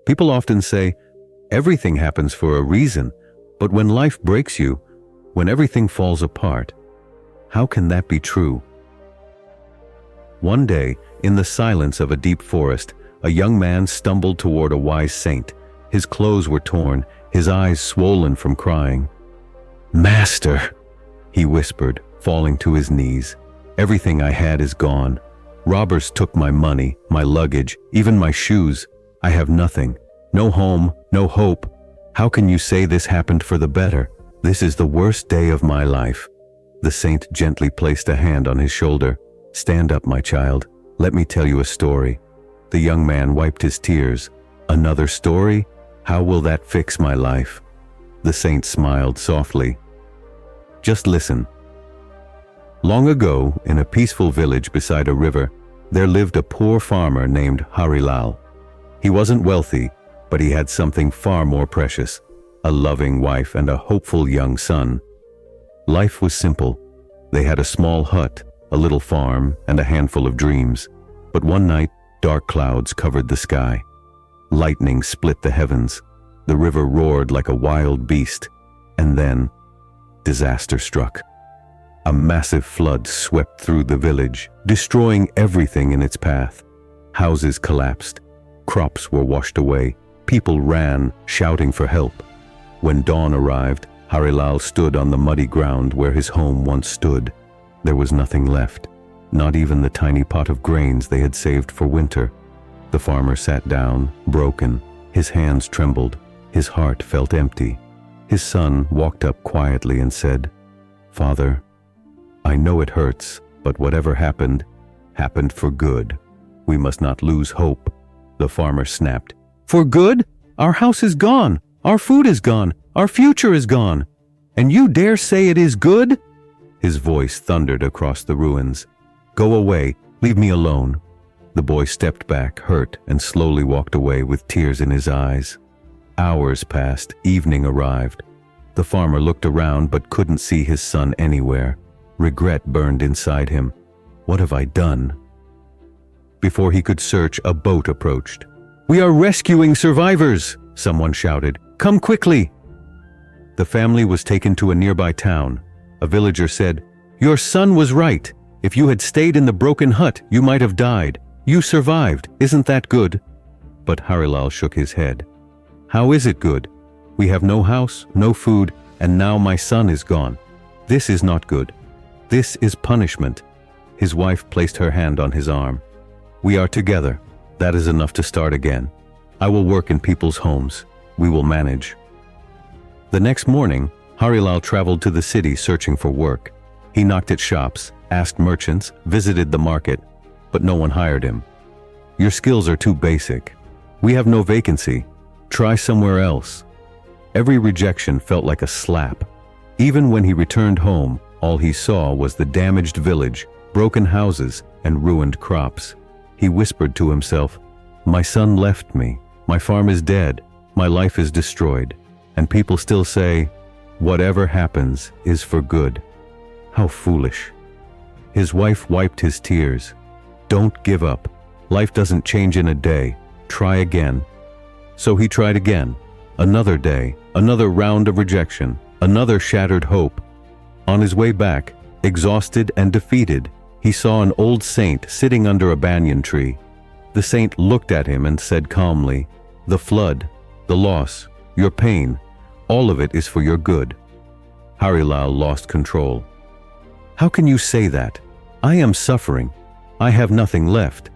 People often say, everything happens for a reason, but when life breaks you, when everything falls apart, how can that be true? One day, in the silence of a deep forest, a young man stumbled toward a wise saint. His clothes were torn, his eyes swollen from crying. "Master," he whispered, falling to his knees, "everything I had is gone. Robbers took my money, my luggage, even my shoes. I have nothing. No home, no hope. How can you say this happened for the better? This is the worst day of my life." The saint gently placed a hand on his shoulder. "Stand up, my child. Let me tell you a story." The young man wiped his tears. "Another story? How will that fix my life?" The saint smiled softly. "Just listen. Long ago, in a peaceful village beside a river, there lived a poor farmer named Harilal. He wasn't wealthy, but he had something far more precious, a loving wife and a hopeful young son. Life was simple. They had a small hut, a little farm, and a handful of dreams. But one night, dark clouds covered the sky. Lightning split the heavens. The river roared like a wild beast. And then, disaster struck. A massive flood swept through the village, destroying everything in its path. Houses collapsed. Crops were washed away. People ran, shouting for help. When dawn arrived, Harilal stood on the muddy ground where his home once stood. There was nothing left, not even the tiny pot of grains they had saved for winter. The farmer sat down, broken. His hands trembled. His heart felt empty. His son walked up quietly and said, "Father, I know it hurts, but whatever happened, happened for good. We must not lose hope." The farmer snapped, "For good? Our house is gone. Our food is gone. Our future is gone. And you dare say it is good?" His voice thundered across the ruins. "Go away. Leave me alone." The boy stepped back, hurt, and slowly walked away with tears in his eyes. Hours passed. Evening arrived. The farmer looked around but couldn't see his son anywhere. Regret burned inside him. What have I done? Before he could search, a boat approached. "We are rescuing survivors!" someone shouted. "Come quickly!" The family was taken to a nearby town. A villager said, "Your son was right. If you had stayed in the broken hut, you might have died. You survived. Isn't that good?" But Harilal shook his head. "How is it good? We have no house, no food, and now my son is gone. This is not good. This is punishment." His wife placed her hand on his arm. "We are together. That is enough to start again. I will work in people's homes. We will manage." The next morning, Harilal traveled to the city searching for work. He knocked at shops, asked merchants, visited the market, but no one hired him. "Your skills are too basic. We have no vacancy. Try somewhere else." Every rejection felt like a slap. Even when he returned home, all he saw was the damaged village, broken houses, and ruined crops. He whispered to himself, "My son left me. My farm is dead. My life is destroyed." And people still say, "Whatever happens is for good." How foolish. His wife wiped his tears. "Don't give up. Life doesn't change in a day. Try again." So he tried again. Another day, another round of rejection, another shattered hope. On his way back, exhausted and defeated, he saw an old saint sitting under a banyan tree. The saint looked at him and said calmly, "The flood, the loss, your pain, all of it is for your good." Harilal lost control. "How can you say that? I am suffering. I have nothing left."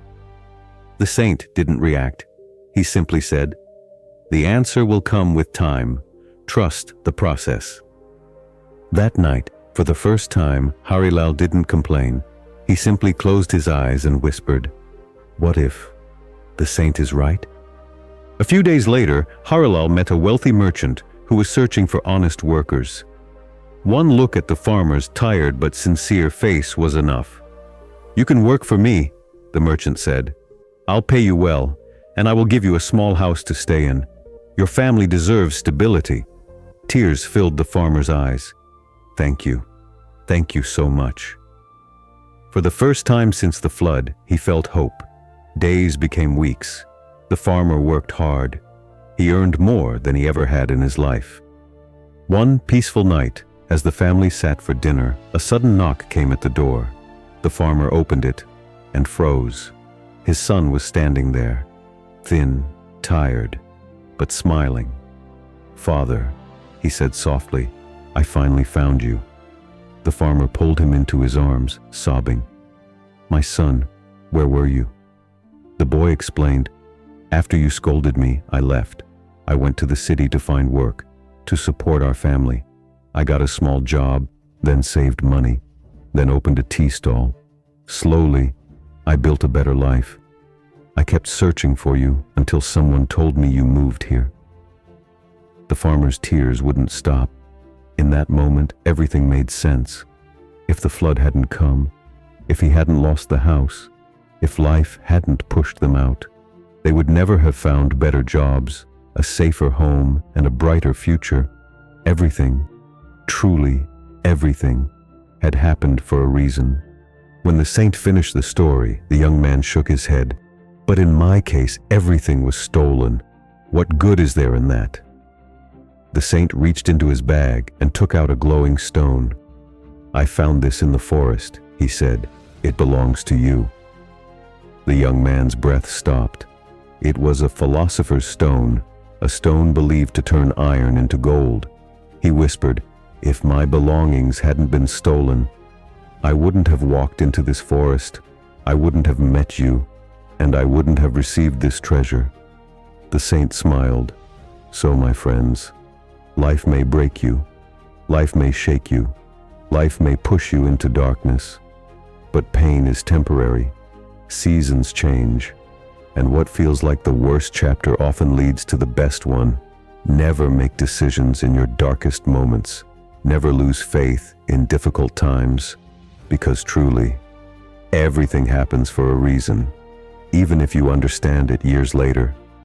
The saint didn't react. He simply said, "The answer will come with time. Trust the process." That night, for the first time, Harilal didn't complain. He simply closed his eyes and whispered, "What if the saint is right?" A few days later, Harilal met a wealthy merchant who was searching for honest workers. One look at the farmer's tired but sincere face was enough. "You can work for me," the merchant said. "I'll pay you well, and I will give you a small house to stay in. Your family deserves stability." Tears filled the farmer's eyes. "Thank you. Thank you so much." For the first time since the flood, he felt hope. Days became weeks. The farmer worked hard. He earned more than he ever had in his life. One peaceful night, as the family sat for dinner, a sudden knock came at the door. The farmer opened it and froze. His son was standing there, thin, tired, but smiling. "Father," he said softly, "I finally found you." The farmer pulled him into his arms, sobbing. "My son, where were you?" The boy explained, "After you scolded me, I left. I went to the city to find work, to support our family. I got a small job, then saved money, then opened a tea stall. Slowly, I built a better life. I kept searching for you until someone told me you moved here." The farmer's tears wouldn't stop. In that moment, everything made sense. If the flood hadn't come, if he hadn't lost the house, if life hadn't pushed them out, they would never have found better jobs, a safer home, and a brighter future. Everything, truly everything, had happened for a reason. When the saint finished the story, the young man shook his head. "But in my case, everything was stolen. What good is there in that?" The saint reached into his bag and took out a glowing stone. "I found this in the forest," he said. "It belongs to you." The young man's breath stopped. It was a philosopher's stone, a stone believed to turn iron into gold. He whispered, "If my belongings hadn't been stolen, I wouldn't have walked into this forest, I wouldn't have met you, and I wouldn't have received this treasure." The saint smiled. "So, my friends, life may break you, life may shake you, life may push you into darkness, but pain is temporary, seasons change, and what feels like the worst chapter often leads to the best one. Never make decisions in your darkest moments. Never lose faith in difficult times, because truly, everything happens for a reason, even if you understand it years later.